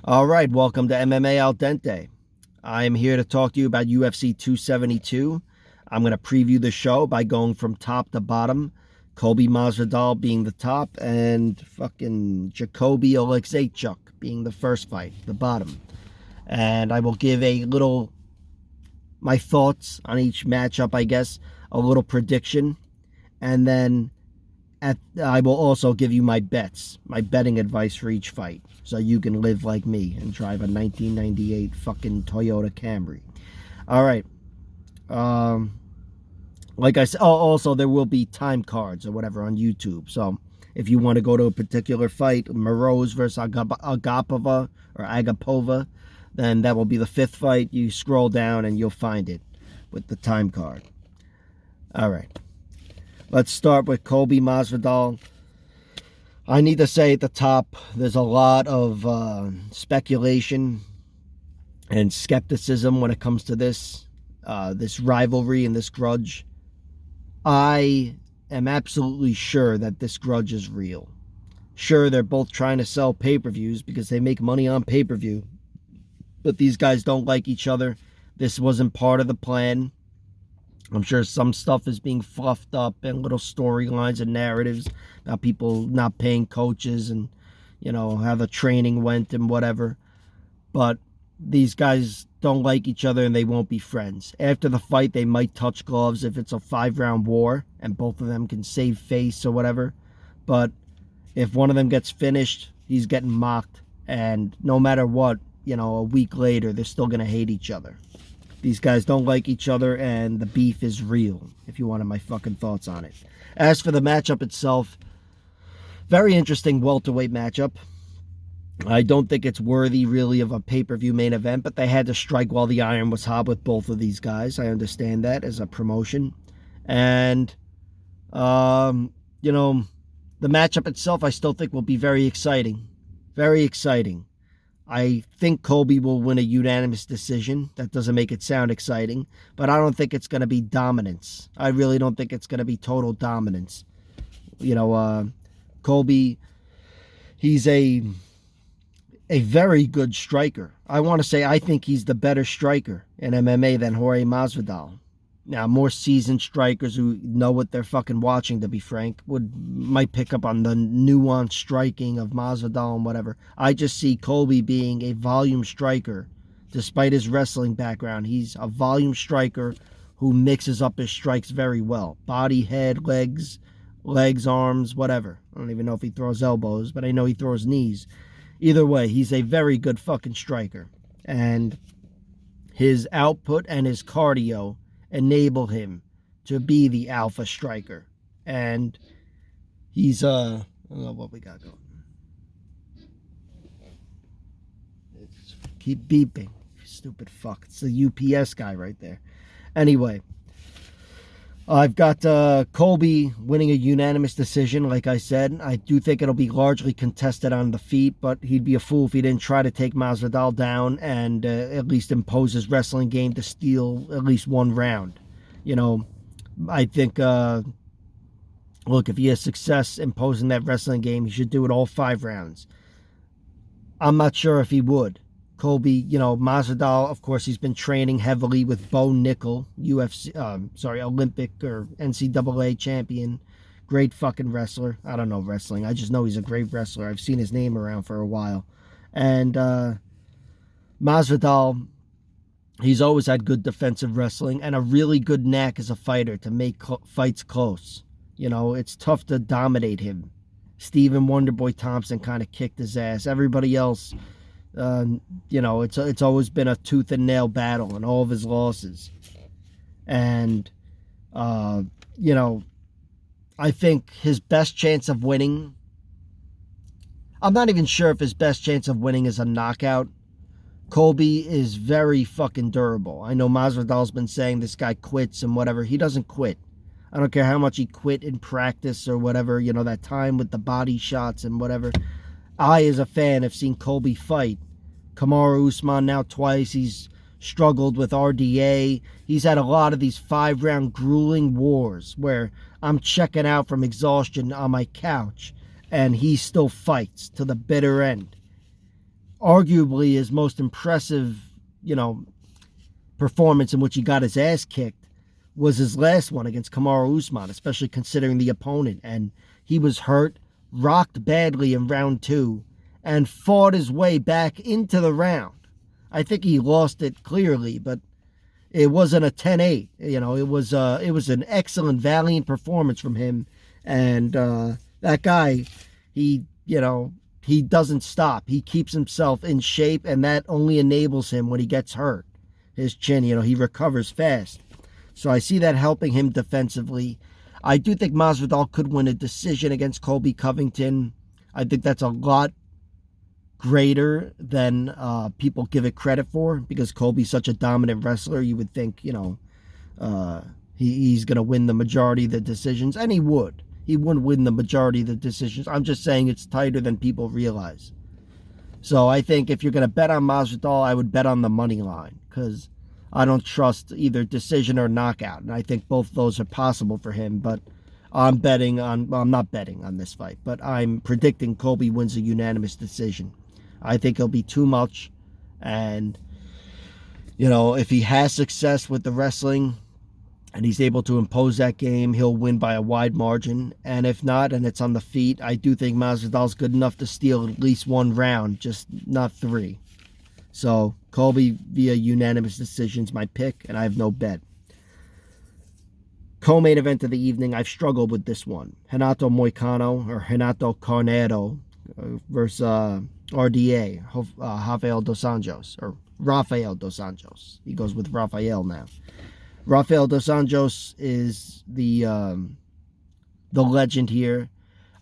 All right, welcome to MMA Al Dente. I am here to talk to you about UFC 272. I'm going to preview the show by going from top to bottom. Colby Masvidal being the top and fucking Jacoby Oleksiejczuk being the first fight, the bottom. And I will give my thoughts on each matchup, I guess, a little prediction. And then I will also give you my bets, my betting advice for each fight, so you can live like me and drive a 1998 fucking Toyota Camry. All right. Like I said, also there will be time cards or whatever on YouTube. So if you want to go to a particular fight, Moroz versus Agapova or Agapova, then that will be the fifth fight. You scroll down and you'll find it with the time card. All right. Let's start with Colby Masvidal. I need to say at the top, there's a lot of speculation and skepticism when it comes to this rivalry and this grudge. I am absolutely sure that this grudge is real. Sure, they're both trying to sell pay-per-views because they make money on pay-per-view, but these guys don't like each other. This wasn't part of the plan. I'm sure some stuff is being fluffed up and little storylines and narratives about people not paying coaches and, how the training went and whatever. But these guys don't like each other and they won't be friends. After the fight, they might touch gloves if it's a 5-round war and both of them can save face or whatever. But if one of them gets finished, he's getting mocked. And no matter what, a week later, they're still going to hate each other. These guys don't like each other, and the beef is real, if you wanted my fucking thoughts on it. As for the matchup itself, very interesting welterweight matchup. I don't think it's worthy, really, of a pay-per-view main event, but they had to strike while the iron was hot with both of these guys. I understand that as a promotion. And, the matchup itself, I still think will be very exciting. Very exciting. I think Colby will win a unanimous decision. That doesn't make it sound exciting, but I don't think it's going to be dominance. I really don't think it's going to be total dominance. Colby, he's a very good striker. I want to say I think he's the better striker in MMA than Jorge Masvidal. Now, more seasoned strikers who know what they're fucking watching, to be frank, might pick up on the nuanced striking of Masvidal and whatever. I just see Colby being a volume striker. Despite his wrestling background, he's a volume striker who mixes up his strikes very well. Body, head, legs, arms, whatever. I don't even know if he throws elbows, but I know he throws knees. Either way, he's a very good fucking striker. And his output and his cardio enable him to be the alpha striker. And he's I don't know what we got going. Keep beeping, stupid fuck. It's the UPS guy right there. Anyway, I've got Colby winning a unanimous decision. Like I said, I do think it'll be largely contested on the feet, but he'd be a fool if he didn't try to take Masvidal down and at least impose his wrestling game to steal at least one round. I think, look, if he has success imposing that wrestling game, he should do it all 5 rounds. I'm not sure if he would. Colby, Masvidal, of course, he's been training heavily with Bo Nickel, Olympic or NCAA champion. Great fucking wrestler. I don't know wrestling. I just know he's a great wrestler. I've seen his name around for a while. And Masvidal, he's always had good defensive wrestling and a really good knack as a fighter to make fights close. It's tough to dominate him. Stephen Wonderboy Thompson kind of kicked his ass. Everybody else... it's always been a tooth and nail battle in all of his losses. And, I think his best chance of winning, I'm not even sure if his best chance of winning is a knockout. Colby is very fucking durable. I know Masvidal's been saying this guy quits and whatever. He doesn't quit. I don't care how much he quit in practice or whatever, that time with the body shots and whatever. I, as a fan, have seen Colby fight. Kamaru Usman now twice. He's struggled with RDA. He's had a lot of these 5-round grueling wars where I'm checking out from exhaustion on my couch and he still fights to the bitter end. arguably his most impressive, performance in which he got his ass kicked was his last one against Kamaru Usman, especially considering the opponent. And he was hurt, rocked badly in round 2, and fought his way back into the round. I think he lost it clearly, but it wasn't a 10-8. It was an excellent, valiant performance from him. And that guy, he doesn't stop. He keeps himself in shape, and that only enables him when he gets hurt. His chin, he recovers fast. So I see that helping him defensively. I do think Masvidal could win a decision against Colby Covington. I think that's a lot greater than people give it credit for, because Colby's such a dominant wrestler. You would think, he's going to win the majority of the decisions, and he would. He wouldn't win the majority of the decisions. I'm just saying it's tighter than people realize. So I think if you're going to bet on Masvidal, I would bet on the money line, because I don't trust either decision or knockout. And I think both those are possible for him. But I'm not betting on this fight, but I'm predicting Colby wins a unanimous decision. I think it'll be too much. And, if he has success with the wrestling and he's able to impose that game, he'll win by a wide margin. And if not, and it's on the feet, I do think Masvidal's good enough to steal at least one round, just not 3. So Colby via unanimous decision is my pick, and I have no bet. Co-main event of the evening, I've struggled with this one. Renato Moicano, or Renato Carneiro, versus RDA, Rafael Dos Anjos, or Rafael Dos Anjos. He goes with Rafael now. Rafael Dos Anjos is the legend here.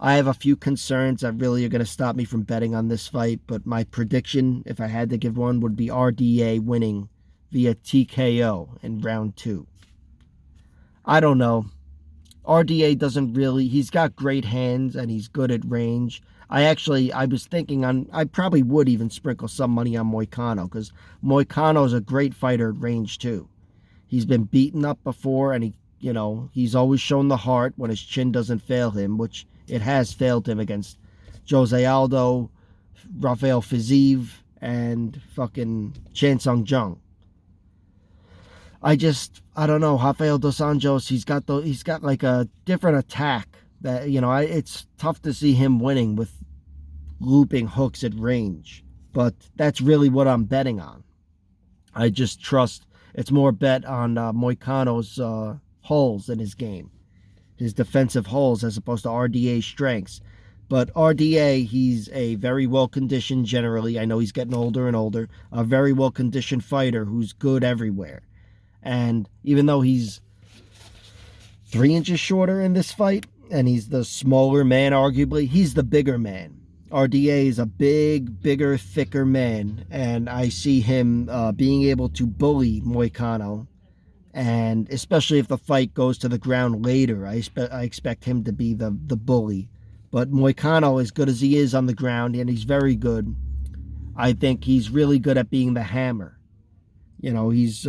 I have a few concerns that really are going to stop me from betting on this fight, but my prediction, if I had to give one, would be RDA winning via TKO in round 2. I don't know. RDA doesn't really, he's got great hands and he's good at range. I was thinking I probably would even sprinkle some money on Moicano, because Moicano is a great fighter at range too. He's been beaten up before, and he's always shown the heart when his chin doesn't fail him, which it has failed him against Jose Aldo, Rafael Fiziev, and fucking Chan Sung Jung. I don't know. Rafael Dos Anjos, he's got like a different attack that, it's tough to see him winning with looping hooks at range. But that's really what I'm betting on. I just trust it's more bet on Moicano's holes in his game, his defensive holes, as opposed to RDA's strengths. But RDA, he's a very well-conditioned, generally, I know he's getting older and older, a very well-conditioned fighter who's good everywhere. And even though he's 3 inches shorter in this fight, and he's the smaller man, arguably, he's the bigger man. RDA is a bigger, thicker man, and I see him being able to bully Moicano, and especially if the fight goes to the ground later, I expect him to be the bully. But Moicano, as good as he is on the ground, and he's very good, I think he's really good at being the hammer. He's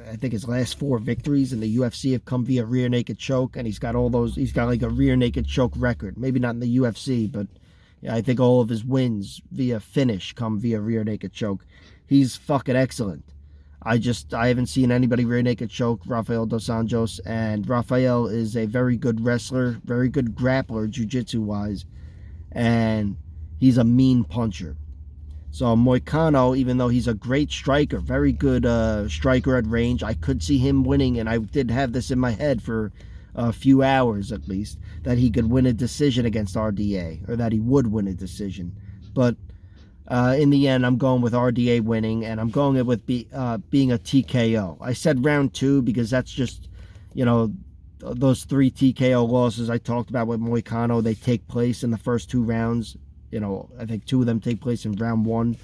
I think his last 4 victories in the UFC have come via rear naked choke, and he's got like a rear naked choke record. Maybe not in the UFC, but I think all of his wins via finish come via rear naked choke. He's fucking excellent. I haven't seen anybody rear naked choke Rafael Dos Anjos, and Rafael is a very good wrestler, very good grappler, jiu-jitsu wise, and he's a mean puncher. So Moicano, even though he's a great striker, very good striker at range, I could see him winning, and I did have this in my head for a few hours at least, that he could win a decision against RDA, or that he would win a decision. But in the end, I'm going with RDA winning, and I'm going with being a TKO. I said round 2 because that's just, those 3 TKO losses I talked about with Moicano, they take place in the first 2 rounds. I think 2 of them take place in round 1.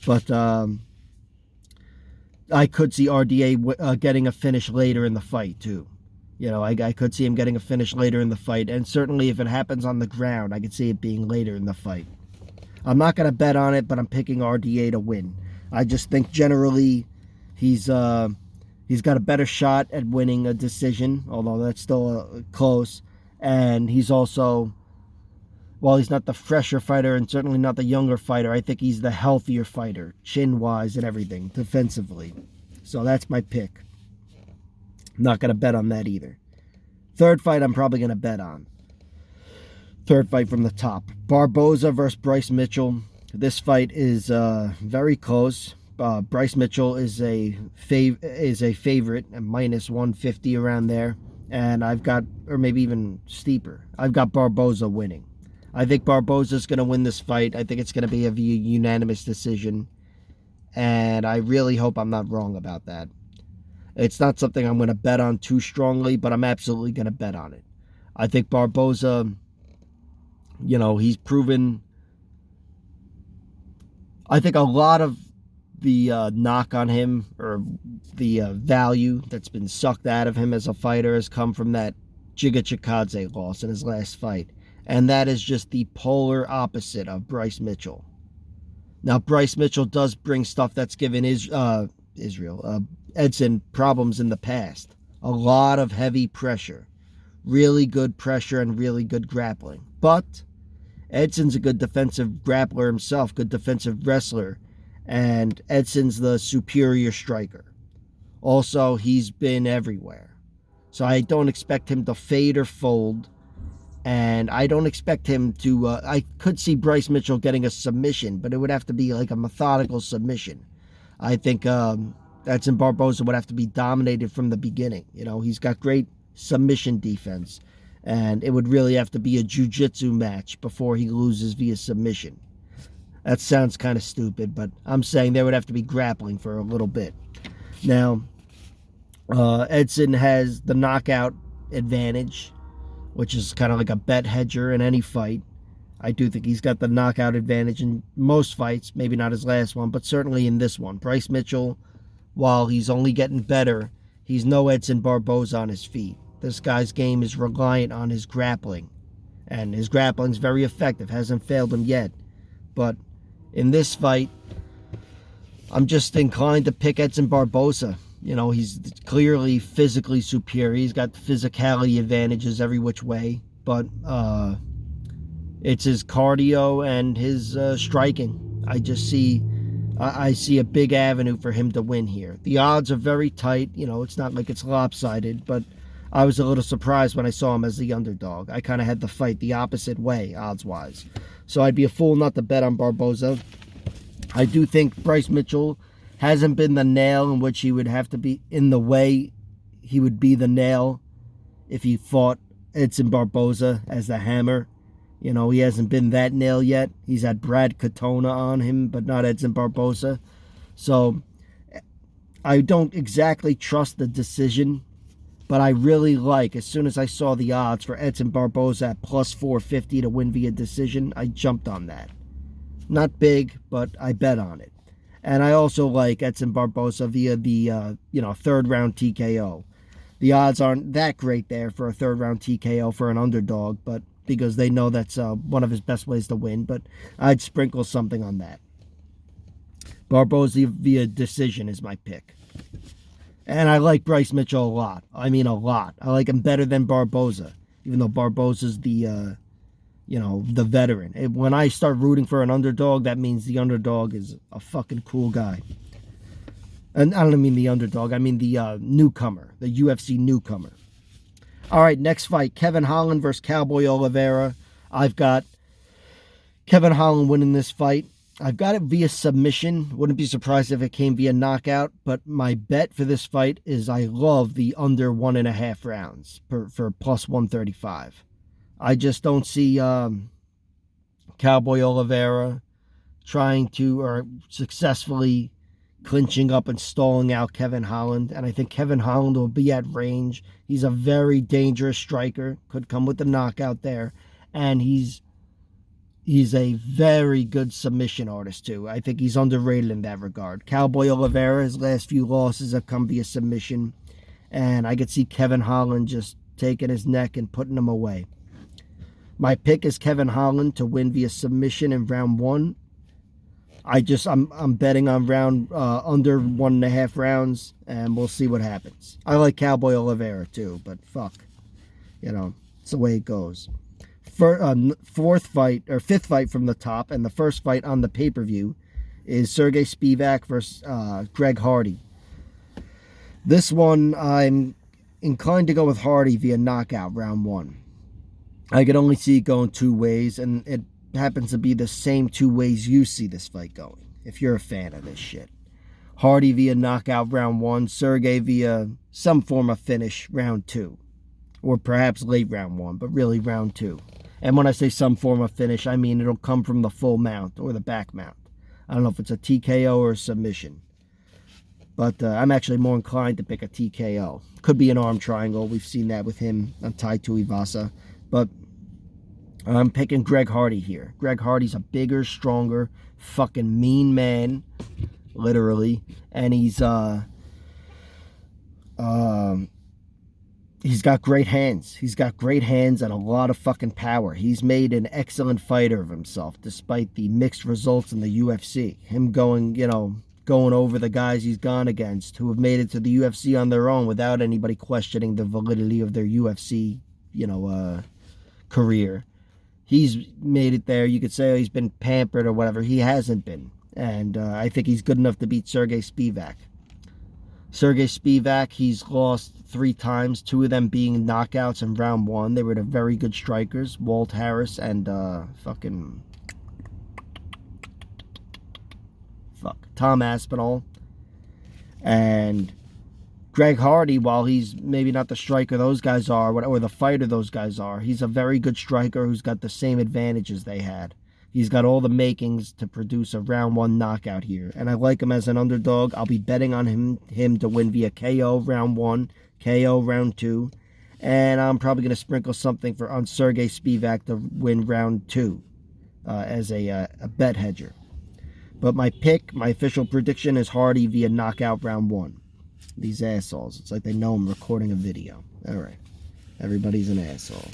But I could see RDA getting a finish later in the fight, too. I could see him getting a finish later in the fight. And certainly if it happens on the ground, I could see it being later in the fight. I'm not going to bet on it, but I'm picking RDA to win. I just think generally he's got a better shot at winning a decision, although that's still close. And he's also while he's not the fresher fighter and certainly not the younger fighter, I think he's the healthier fighter, chin-wise and everything, defensively. So that's my pick. I'm not going to bet on that either. Third fight I'm probably going to bet on. Third fight from the top. Barboza versus Bryce Mitchell. This fight is very close. Bryce Mitchell is a favorite at minus 150 around there. And I've got, or maybe even steeper, I've got Barboza winning. I think Barboza's going to win this fight. I think it's going to be a unanimous decision. And I really hope I'm not wrong about that. It's not something I'm going to bet on too strongly, but I'm absolutely going to bet on it. I think Barboza, he's proven, I think a lot of the knock on him, or the value that's been sucked out of him as a fighter, has come from that Giga Chikadze loss in his last fight. And that is just the polar opposite of Bryce Mitchell. Now, Bryce Mitchell does bring stuff that's given Edson problems in the past. A lot of heavy pressure. Really good pressure and really good grappling. But Edson's a good defensive grappler himself, good defensive wrestler. And Edson's the superior striker. Also, he's been everywhere. So I don't expect him to fade or fold. And I don't expect him to, I could see Bryce Mitchell getting a submission, but it would have to be like a methodical submission. I think Edson Barboza would have to be dominated from the beginning. He's got great submission defense. And it would really have to be a jiu-jitsu match before he loses via submission. That sounds kind of stupid, but I'm saying there would have to be grappling for a little bit. Now, Edson has the knockout advantage, which is kind of like a bet hedger in any fight. I do think he's got the knockout advantage in most fights, maybe not his last one, but certainly in this one. Bryce Mitchell, while he's only getting better, he's no Edson Barboza on his feet. This guy's game is reliant on his grappling, and his grappling's very effective, hasn't failed him yet. But in this fight, I'm just inclined to pick Edson Barboza. He's clearly physically superior. He's got physicality advantages every which way. But it's his cardio and his striking. I see a big avenue for him to win here. The odds are very tight. It's not like it's lopsided. But I was a little surprised when I saw him as the underdog. I kind of had the fight the opposite way, odds-wise. So I'd be a fool not to bet on Barboza. I do think Bryce Mitchell hasn't been the nail in which he would have to be, in the way he would be the nail if he fought Edson Barboza as the hammer. He hasn't been that nail yet. He's had Brad Katona on him, but not Edson Barboza. So I don't exactly trust the decision, but I really like, as soon as I saw the odds for Edson Barboza at plus 450 to win via decision, I jumped on that. Not big, but I bet on it. And I also like Edson Barboza via the, third round TKO. The odds aren't that great there for a third round TKO for an underdog, but because they know that's one of his best ways to win, but I'd sprinkle something on that. Barboza via decision is my pick. And I like Bryce Mitchell a lot. I mean, a lot. I like him better than Barboza, even though Barboza's the veteran. When I start rooting for an underdog, that means the underdog is a fucking cool guy. And I don't mean the underdog. I mean the newcomer, the UFC newcomer. All right, next fight, Kevin Holland versus Cowboy Oliveira. I've got Kevin Holland winning this fight. I've got it via submission. Wouldn't be surprised if it came via knockout. But my bet for this fight is I love the under 1.5 rounds for plus 135. I just don't see Cowboy Oliveira trying to, or successfully clinching up and stalling out Kevin Holland. And I think Kevin Holland will be at range. He's a very dangerous striker. Could come with the knockout there. And he's a very good submission artist, too. I think he's underrated in that regard. Cowboy Oliveira, his last few losses have come via submission. And I could see Kevin Holland just taking his neck and putting him away. My pick is Kevin Holland to win via submission in round 1. I'm betting on round under 1.5 rounds, and we'll see what happens. I like Cowboy Oliveira too, but fuck, it's the way it goes. fifth fight from the top, and the first fight on the pay-per-view is Sergey Spivac versus Greg Hardy. This one, I'm inclined to go with Hardy via knockout round 1. I could only see it going 2 ways, and it happens to be the same 2 ways you see this fight going, if you're a fan of this shit. Hardy via knockout round 1, Sergey via some form of finish round 2. Or perhaps late round 1, but really round 2. And when I say some form of finish, I mean it'll come from the full mount or the back mount. I don't know if it's a TKO or a submission. But I'm actually more inclined to pick a TKO. Could be an arm triangle. We've seen that with him on Tai Tuivasa. But I'm picking Greg Hardy here. Greg Hardy's a bigger, stronger, fucking mean man. Literally. And he's got great hands. He's got great hands and a lot of fucking power. He's made an excellent fighter of himself, despite the mixed results in the UFC. Him going over the guys he's gone against who have made it to the UFC on their own without anybody questioning the validity of their UFC, career. He's made it there. You could say he's been pampered or whatever. He hasn't been. And I think he's good enough to beat Sergey Spivac. Sergey Spivac, he's lost 3 times, 2 of them being knockouts in round 1. They were the very good strikers, Walt Harris and Tom Aspinall. And Greg Hardy, while he's maybe not the striker those guys are, or the fighter those guys are, he's a very good striker who's got the same advantages they had. He's got all the makings to produce a round 1 knockout here. And I like him as an underdog. I'll be betting on him to win via KO round 1, KO round 2. And I'm probably going to sprinkle something on Sergey Spivac to win round 2 as a bet hedger. But my official prediction is Hardy via knockout round 1. These assholes. It's like they know I'm recording a video. Alright. Everybody's an asshole.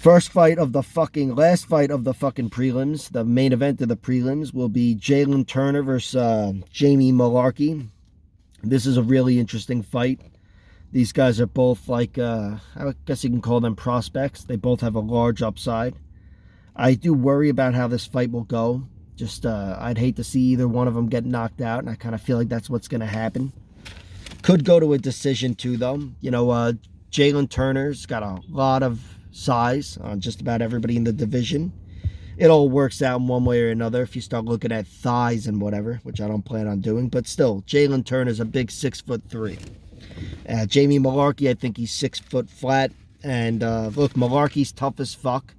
Last fight of the fucking prelims, the main event of the prelims, will be Jalen Turner versus Jamie Mullarkey. This is a really interesting fight. These guys are both I guess you can call them prospects. They both have a large upside. I do worry about how this fight will go. I'd hate to see either one of them get knocked out, and I kind of feel like that's what's going to happen. Could go to a decision too, though. Jalen Turner's got a lot of size on just about everybody in the division. It all works out in one way or another if you start looking at thighs and whatever, which I don't plan on doing. But still, Jalen Turner's a big 6'3". Jamie Mullarkey, I think he's 6 foot flat. And look, Mullarkey's tough as fuck.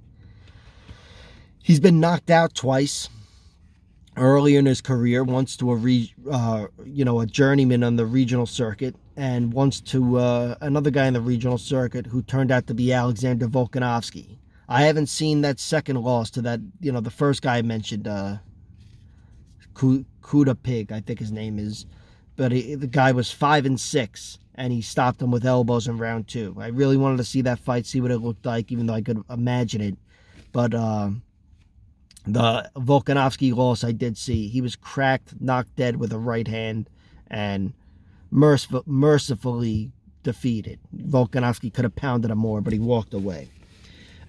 He's been knocked out twice earlier in his career, once to a journeyman on the regional circuit, and once to another guy in the regional circuit who turned out to be Alexander Volkanovski. I haven't seen that second loss to that, the first guy I mentioned, Kuda Pig, I think his name is, but the guy was 5-6, and he stopped him with elbows in round 2. I really wanted to see that fight, see what it looked like, even though I could imagine it, but the Volkanovski loss I did see. He was cracked, knocked dead with a right hand, and mercifully defeated. Volkanovski could have pounded him more, but he walked away.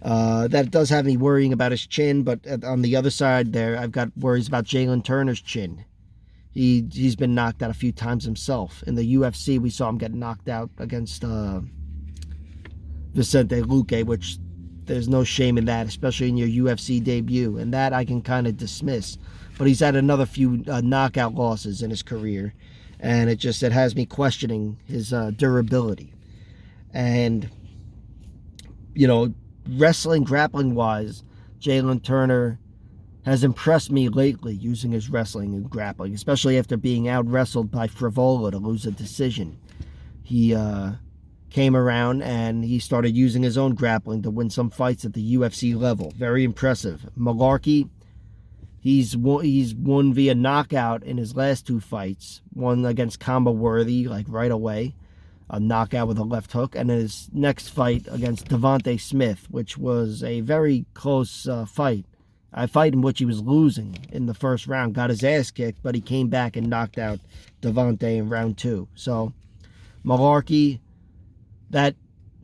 That does have me worrying about his chin, but on the other side there, I've got worries about Jalen Turner's chin. He's been knocked out a few times himself. In the UFC, we saw him get knocked out against Vicente Luque, which there's no shame in that, especially in your UFC debut. And that I can kind of dismiss. But he's had another few knockout losses in his career. And it has me questioning his durability. And, wrestling, grappling-wise, Jalen Turner has impressed me lately using his wrestling and grappling, especially after being out-wrestled by Frivola to lose a decision. He came around and he started using his own grappling to win some fights at the UFC level. Very impressive. Mullarkey, he's won via knockout in his last 2 fights. One against Combo Worthy, right away, a knockout with a left hook, and in his next fight against Devontae Smith, which was a very close fight. A fight in which he was losing in the first round, got his ass kicked, but he came back and knocked out Devontae in round 2. So, Mullarkey, that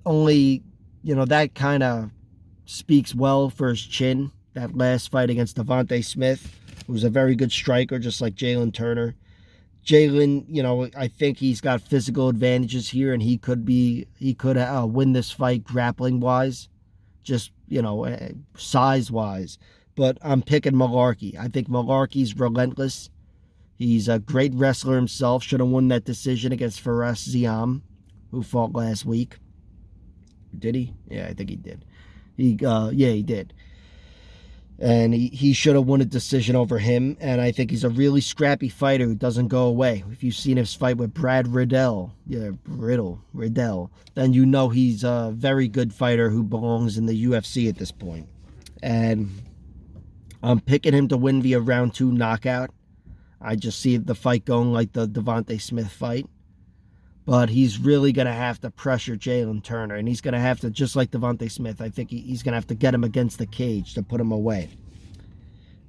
only, that kind of speaks well for his chin. That last fight against Devontae Smith, who was a very good striker, just like Jalen Turner. Jalen, you know, I think he's got physical advantages here, and he could win this fight grappling wise, just, you know, size wise. But I'm picking Mullarkey. I think Mullarkey's relentless. He's a great wrestler himself. Should have won that decision against Fares Ziam, who fought last week. Did he? Yeah, I think he did. He did. And he should have won a decision over him. And I think he's a really scrappy fighter who doesn't go away. If you've seen his fight with Brad Riddell, then you know he's a very good fighter who belongs in the UFC at this point. And I'm picking him to win via round 2 knockout. I just see the fight going like the Devontae Smith fight. But he's really going to have to pressure Jalen Turner. And he's going to have to, just like Devontae Smith, I think he's going to have to get him against the cage to put him away.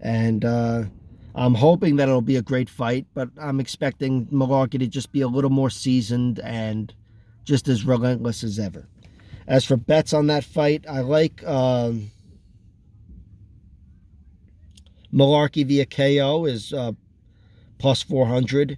And I'm hoping that it'll be a great fight. But I'm expecting Mullarkey to just be a little more seasoned and just as relentless as ever. As for bets on that fight, I like Mullarkey via KO is plus 400.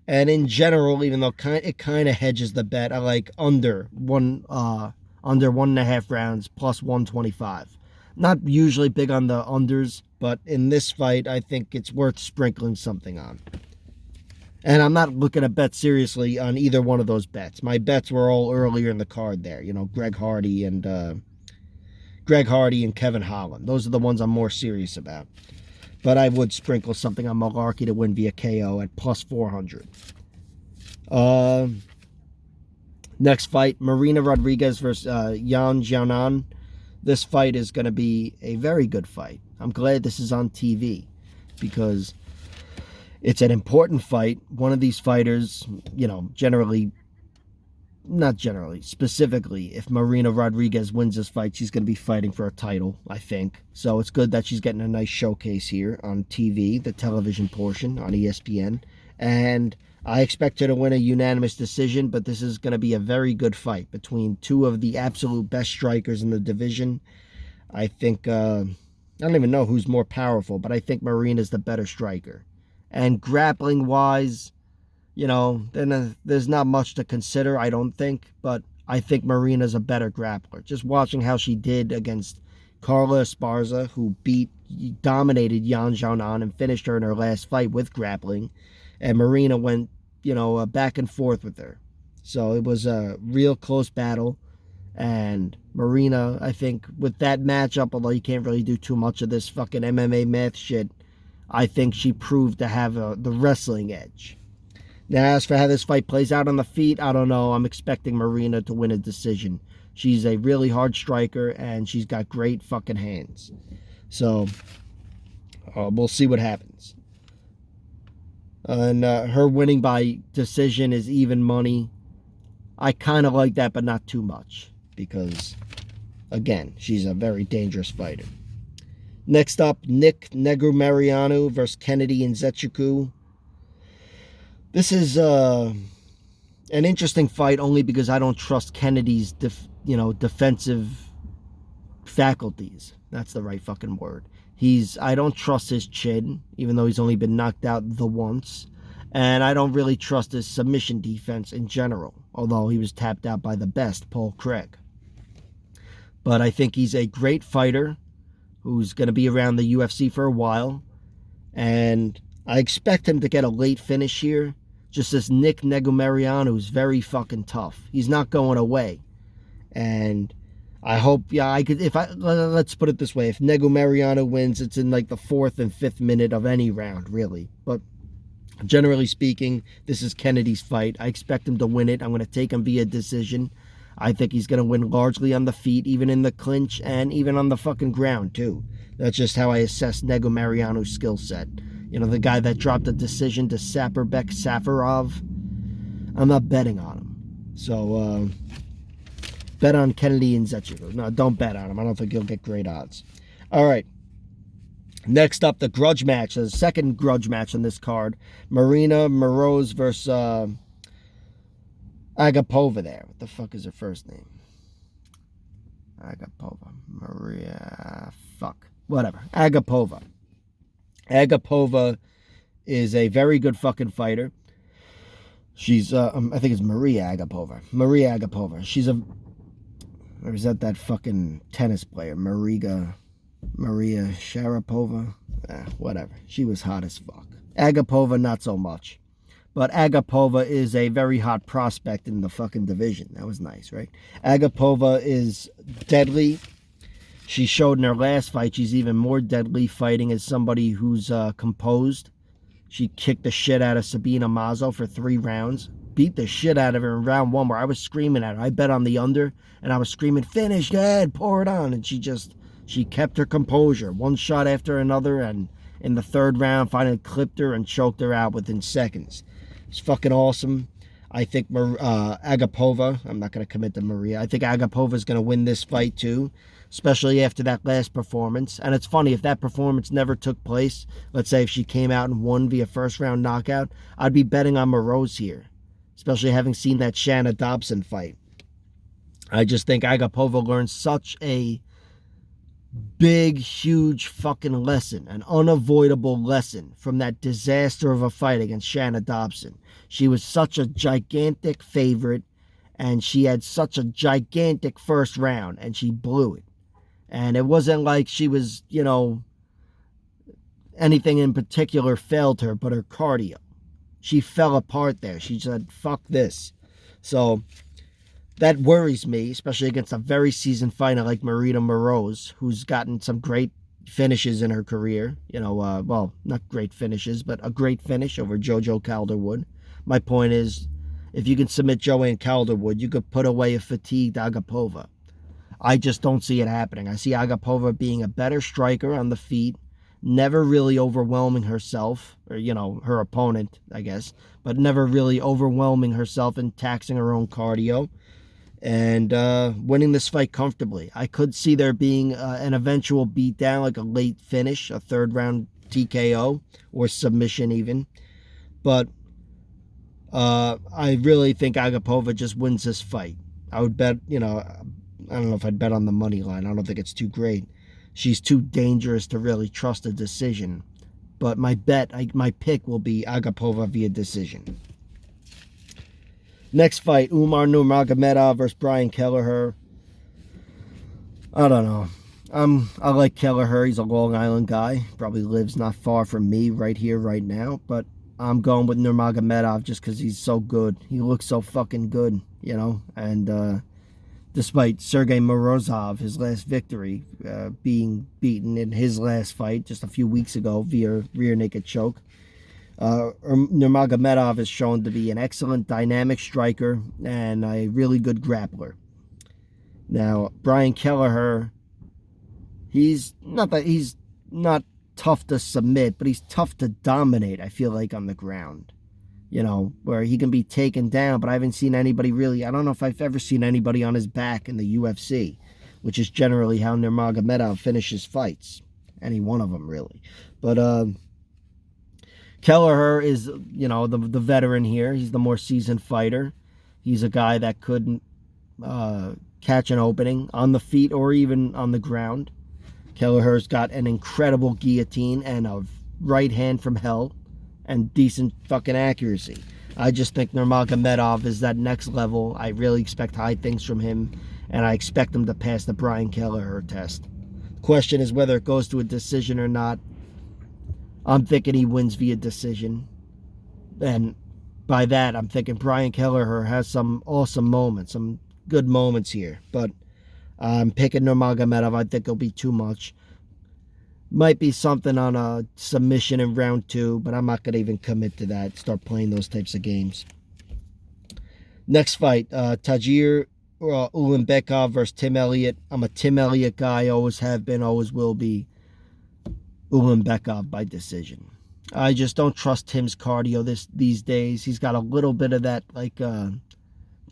And in general, even though it kind of hedges the bet, I like under 1.5 rounds plus 125. Not usually big on the unders, but in this fight, I think it's worth sprinkling something on. And I'm not looking to bet seriously on either one of those bets. My bets were all earlier in the card there. You know, Greg Hardy and Kevin Holland. Those are the ones I'm more serious about. But I would sprinkle something on Mullarkey to win via KO at plus 400. Next fight, Marina Rodriguez versus Yan Xiaonan. This fight is going to be a very good fight. I'm glad this is on TV because it's an important fight. One of these fighters, you know, specifically, if Marina Rodriguez wins this fight, she's going to be fighting for a title, I think. So it's good that she's getting a nice showcase here on TV, the television portion on ESPN. And I expect her to win a unanimous decision, but this is going to be a very good fight between two of the absolute best strikers in the division. I think, I don't even know who's more powerful, but I think Marina's the better striker. And grappling-wise, you know, then there's not much to consider, I don't think. But I think Marina's a better grappler. Just watching how she did against Carla Esparza, who dominated Yan Xiaonan and finished her in her last fight with grappling. And Marina went, you know, back and forth with her. So it was a real close battle. And Marina, I think, with that matchup, although you can't really do too much of this fucking MMA math shit, I think she proved to have the wrestling edge. Now, as for how this fight plays out on the feet, I don't know. I'm expecting Marina to win a decision. She's a really hard striker, and she's got great fucking hands. So, we'll see what happens. And her winning by decision is even money. I kind of like that, but not too much. Because, again, she's a very dangerous fighter. Next up, Nick Negumereanu versus Kennedy Nzechukwu. This is an interesting fight only because I don't trust Kennedy's defensive faculties. That's the right fucking word. I don't trust his chin, even though he's only been knocked out the once. And I don't really trust his submission defense in general, although he was tapped out by the best, Paul Craig. But I think he's a great fighter who's going to be around the UFC for a while. And I expect him to get a late finish here. Just as Nick Negumereanu is very fucking tough. He's not going away. And I hope, let's put it this way. If Negumereanu wins, it's in like the 4th and 5th minute of any round, really. But generally speaking, this is Kennedy's fight. I expect him to win it. I'm going to take him via decision. I think he's going to win largely on the feet, even in the clinch, and even on the fucking ground, too. That's just how I assess Negumereanu's skill set. You know, the guy that dropped a decision to Saperbek Safarov. I'm not betting on him. So, bet on Kennedy Nzechukwu. No, don't bet on him. I don't think he'll get great odds. All right. Next up, the grudge match. The second grudge match on this card. Marina Moroz versus Agapova there. What the fuck is her first name? Agapova. Maria. Fuck. Whatever. Agapova. Agapova is a very good fucking fighter. She's, I think it's Maria Agapova. Maria Agapova. She's a, or is that fucking tennis player? Maria Sharapova? Whatever. She was hot as fuck. Agapova, not so much. But Agapova is a very hot prospect in the fucking division. That was nice, right? Agapova is deadly. She showed in her last fight she's even more deadly fighting as somebody who's composed. She kicked the shit out of Sabina Mazo for 3 rounds. Beat the shit out of her in round 1 where I was screaming at her. I bet on the under and I was screaming, finish, go ahead, pour it on. And she kept her composure. One shot after another, and in the 3rd round finally clipped her and choked her out within seconds. It's fucking awesome. I think Agapova, I'm not going to commit to Maria. I think Agapova is going to win this fight too, especially after that last performance. And it's funny, if that performance never took place, let's say if she came out and won via 1st round knockout, I'd be betting on Moroz here, especially having seen that Shanna Dobson fight. I just think Agapova learned such a big, huge fucking lesson, an unavoidable lesson from that disaster of a fight against Shanna Dobson. She was such a gigantic favorite, and she had such a gigantic 1st round, and she blew it. And it wasn't like she was, anything in particular failed her, but her cardio. She fell apart there. She said, fuck this. So that worries me, especially against a very seasoned fighter like Marita Moroz, who's gotten some great finishes in her career. Well, not great finishes, but a great finish over Jojo Calderwood. My point is, if you can submit Joanne Calderwood, you could put away a fatigued Agapova. I just don't see it happening. I see Agapova being a better striker on the feet, never really overwhelming herself, or, her opponent, I guess, but never really overwhelming herself and taxing her own cardio, and winning this fight comfortably. I could see there being an eventual beatdown, like a late finish, a 3rd round TKO, or submission even. But I really think Agapova just wins this fight. I would bet, I don't know if I'd bet on the money line. I don't think it's too great. She's too dangerous to really trust a decision. But my pick will be Agapova via decision. Next fight, Umar Nurmagomedov versus Brian Kelleher. I don't know. I like Kelleher. He's a Long Island guy. Probably lives not far from me right here, right now. But I'm going with Nurmagomedov just because he's so good. He looks so fucking good, And despite Sergey Morozov, his last victory, being beaten in his last fight just a few weeks ago via rear naked choke, Nurmagomedov is shown to be an excellent dynamic striker and a really good grappler. Now, Brian Kelleher, he's not tough to submit, but he's tough to dominate, I feel like, on the ground. Where he can be taken down, but I haven't seen anybody really, I don't know if I've ever seen anybody on his back in the UFC, which is generally how Nurmagomedov finishes fights. Any one of them, really. But, Kelleher is, the veteran here. He's the more seasoned fighter. He's a guy that couldn't catch an opening on the feet or even on the ground. Kelleher's got an incredible guillotine and a right hand from hell and decent fucking accuracy. I just think Nurmagomedov is that next level. I really expect high things from him, and I expect him to pass the Brian Kelleher test. The question is whether it goes to a decision or not. I'm thinking he wins via decision. And by that, I'm thinking Brian Kelleher has some awesome moments, some good moments here. But I'm picking Nurmagomedov. I think it'll be too much. Might be something on a submission in round 2, but I'm not going to even commit to that. Start playing those types of games. Next fight, Tajir Ulenbekov versus Tim Elliott. I'm a Tim Elliott guy. Always have been, always will be. Ulenbekov by decision. I just don't trust Tim's cardio these days. He's got a little bit of that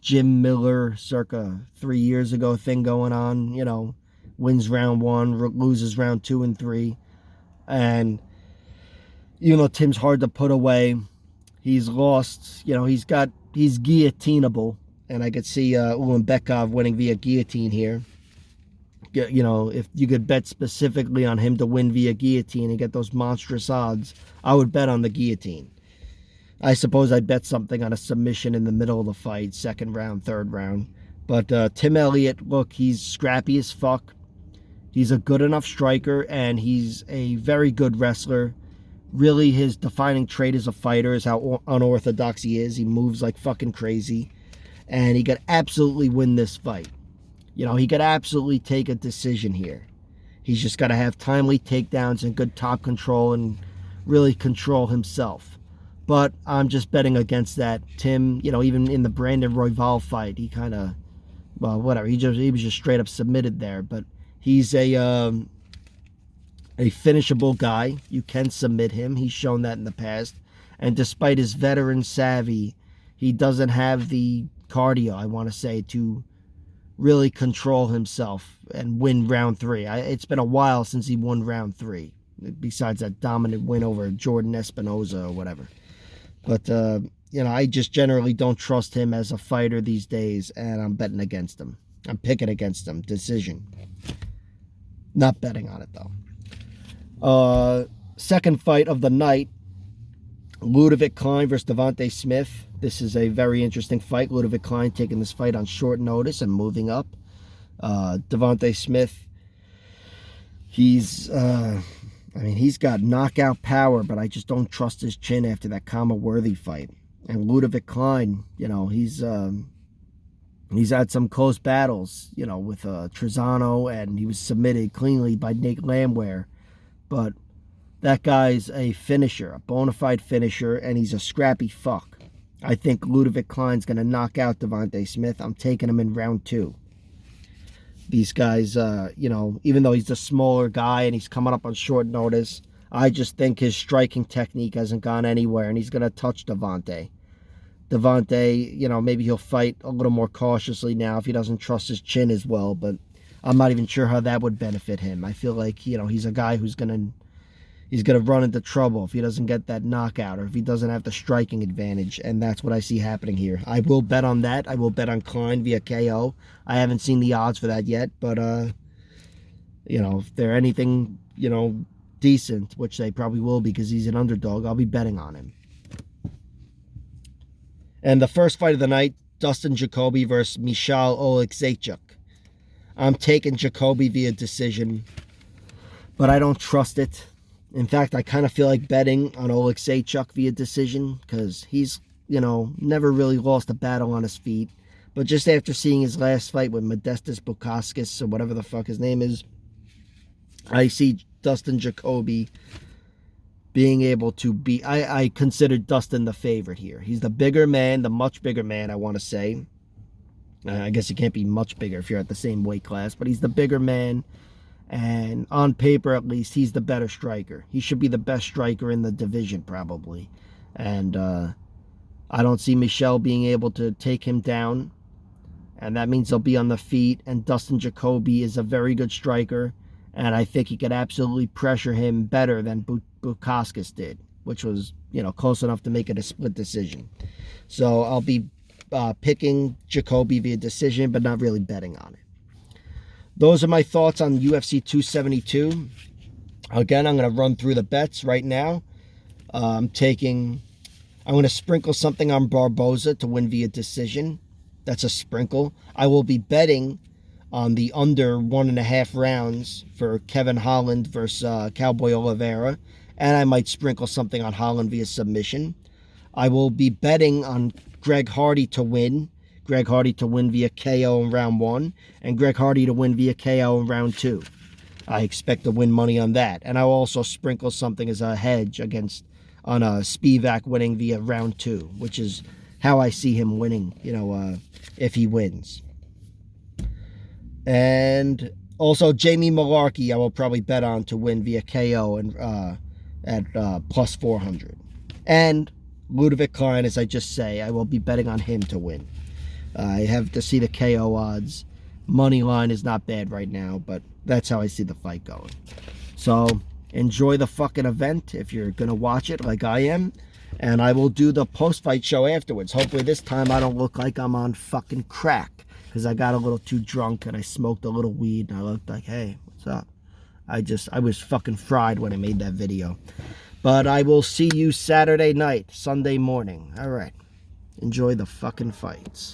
Jim Miller circa 3 years ago thing going on. Wins round 1, loses round 2 and 3. And even though Tim's hard to put away, he's lost. He's guillotinable. And I could see Ulenbekov winning via guillotine here. you know, if you could bet specifically on him to win via guillotine and get those monstrous odds, I would bet on the guillotine. I suppose I'd bet something on a submission in the middle of the fight, second round, third round. But Tim Elliott, look, he's scrappy as fuck. He's a good enough striker, and he's a very good wrestler. Really, his defining trait as a fighter is how unorthodox he is. He moves like fucking crazy. And he could absolutely win this fight. You know, he could absolutely take a decision here. He's just got to have timely takedowns and good top control and really control himself. But I'm just betting against that. Tim, you know, even in the Brandon Royval fight, he kind of, well, whatever. He was just straight up submitted there. But he's a finishable guy. You can submit him. He's shown that in the past. And despite his veteran savvy, he doesn't have the cardio, I want to say, to really control himself and win round 3. It's been a while since he won round 3, besides that dominant win over Jordan Espinoza or whatever. But, you know, I just generally don't trust him as a fighter these days, and I'm betting against him. I'm picking against him. Decision. Not betting on it, though. Second fight of the night, Ulenbekov Klein versus Devontae Smith. This is a very interesting fight. Ulenbekov Klein taking this fight on short notice and moving up. Devontae Smith, he's got knockout power, but I just don't trust his chin after that Kama Worthy fight. And Ulenbekov Klein, you know, he's had some close battles, you know, with Trezano, and he was submitted cleanly by Nate Landwehr. But that guy's a finisher, a bona fide finisher, and he's a scrappy fuck. I think Ulenbekov Klein's going to knock out Devontae Smith. I'm taking him in round 2. These guys, you know, even though he's a smaller guy and he's coming up on short notice, I just think his striking technique hasn't gone anywhere, and he's going to touch Devontae. Devontae, you know, maybe he'll fight a little more cautiously now if he doesn't trust his chin as well, but I'm not even sure how that would benefit him. I feel like, you know, he's a guy who's going to run into trouble if he doesn't get that knockout or if he doesn't have the striking advantage, and that's what I see happening here. I will bet on that. I will bet on Klein via KO. I haven't seen the odds for that yet, but, you know, if they're anything, you know, decent, which they probably will because he's an underdog, I'll be betting on him. And the first fight of the night, Dustin Jacoby versus Michal Oleksiejczuk. I'm taking Jacoby via decision, but I don't trust it. In fact, I kind of feel like betting on Oleksiejczuk via decision because he's, you know, never really lost a battle on his feet. But just after seeing his last fight with Modestas Bukauskas, or whatever the fuck his name is, I see Dustin Jacoby being able to beat. I consider Dustin the favorite here. He's the bigger man, the much bigger man, I want to say. I guess he can't be much bigger if you're at the same weight class, but he's the bigger man. And on paper, at least, he's the better striker. He should be the best striker in the division, probably. And I don't see Michel being able to take him down. And that means he'll be on the feet. And Dustin Jacoby is a very good striker. And I think he could absolutely pressure him better than Bukauskas did, which was, you know, close enough to make it a split decision. So I'll be picking Jacoby via decision, but not really betting on it. Those are my thoughts on UFC 272. Again, I'm going to run through the bets right now. I'm going to sprinkle something on Barboza to win via decision. That's a sprinkle. I will be betting on the under 1.5 rounds for Kevin Holland versus Cowboy Oliveira. And I might sprinkle something on Holland via submission. I will be betting on Greg Hardy to win. Greg Hardy to win via KO in round 1, and Greg Hardy to win via KO in round 2. I expect to win money on that. And I'll also sprinkle something as a hedge on Spivac winning via round 2, which is how I see him winning, you know, if he wins. And also Jamie Mullarkey I will probably bet on to win via KO and at plus 400. And Ulenbekov Klein, as I just say, I will be betting on him to win. I have to see the KO odds. Money line is not bad right now, but that's how I see the fight going. So enjoy the fucking event if you're going to watch it like I am. And I will do the post-fight show afterwards. Hopefully this time I don't look like I'm on fucking crack. because I got a little too drunk and I smoked a little weed and I looked like, hey, what's up? I was fucking fried when I made that video. But I will see you Saturday night, Sunday morning. All right. Enjoy the fucking fights.